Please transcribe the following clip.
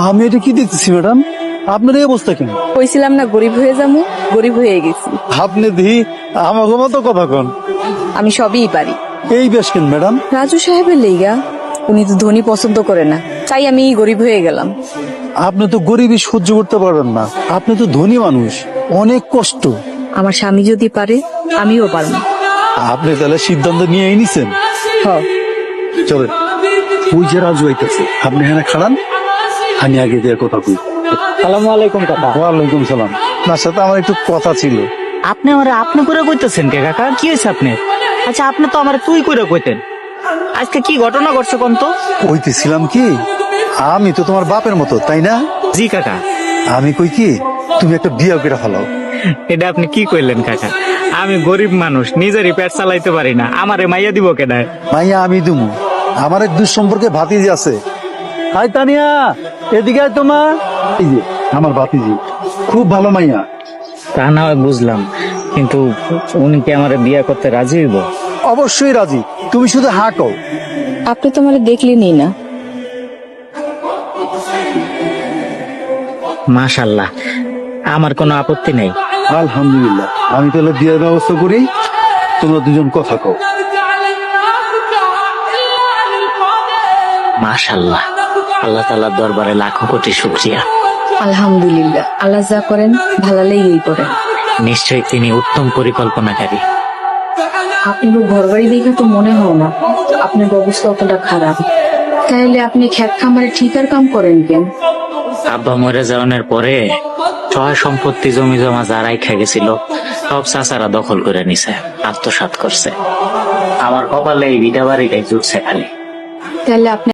আমি এটা কি দেখতেছি ম্যাডাম, আপনার এই অবস্থা কেন? কইছিলাম না গরিব হয়ে যাবো, গরিব হয়ে গেছি। আপনি দি আমাকে মতো কথা কন। আমি সবই পারি। এই বেশ কেন ম্যাডাম? রাজু সাহেবের লেগা, উনি তো ধনী পছন্দ করে না, তাই আমি গরিব হয়ে গেলাম। আপনি তো গরিবই সহ্য করতে পারবেন না, আপনি তো ধনী মানুষ, অনেক কষ্ট। আমার স্বামী যদি পারে, আমিও পারবো। আপনি তাহলে সিদ্ধান্ত নিয়েই নিছেন। হ্যাঁ, চলে ওই যে রাজু আইতেছে, আপনি এখানে খাড়ান, আমি আগে দিয়ে কথা কই। সালামু আলাইকুম কাকা। ওয়ালাইকুম সালাম। আপনার সাথে আমার একটু কথা ছিল। আপনি আমারে আপনি করে কইতেছেন কে কাকা? কি হয়েছে আপনি? আচ্ছা, আপনি তো আমারে তুই করে কইতেন। আজকে কি ঘটনা ঘটছে কোন তো? কইতেছিলাম কি, আমি তো তোমার বাপের মতো, তাই না? জি কাকা। আমি কই কি, তুমি একটা বিয়ে করে ফেলাও। এটা আপনি কি কইলেন কাকা? আমি গরিব মানুষ, নিজেরই পেট চালাইতে পারি না, আমারে মাইয়া দিব কেডায়? মাইয়া আমি দুমু, আমার এক দুঃসম্পর্কে ভাতিজি আছে। হাই তানিয়া, এদিকে আয় তোমা। এই যে আমার ভাতিজি, খুব ভালো মাইয়া। তা না হয় বুঝলাম, কিন্তু উনি কি আমারে বিয়ে করতে রাজি হইব? অবশ্যই রাজি, তুমি শুধু হা কও। আপনি তো আমার দেখলেনই না। মাশাআল্লাহ, আমার কোনো আপত্তি নেই। আলহামদুলিল্লাহ, আমি তাহলে বিয়ের ব্যবস্থা করি, তোমরা দুজন কথা কও। মাশাআল্লাহ, আল্লাহ তাআলার দরবারে লাখো কোটি শুকরিয়া। আলহামদুলিল্লাহ, আল্লাহ যা করেন ভালো লেগেই করেন। নিশ্চয়ই তিনি উত্তম পরিকল্পনাকারী। আপনার ঘর বাড়ি দেখে তো মনে হয় না আপনার অবস্থা অতটা খারাপ। তাহলে আপনি খেত খামারে ঠিকার কাম করেন কেন? আব্বা মরে যাওয়ার পরে সহায় সম্পত্তি জমি জমা যারাই খেয়ে গেছিল সব চাচারা দখল করে নিছে, আত্মসাৎ করছে। আমার কপালে এই ভিটা বাড়িটাই জুটছে খালি। তাহলে আপনি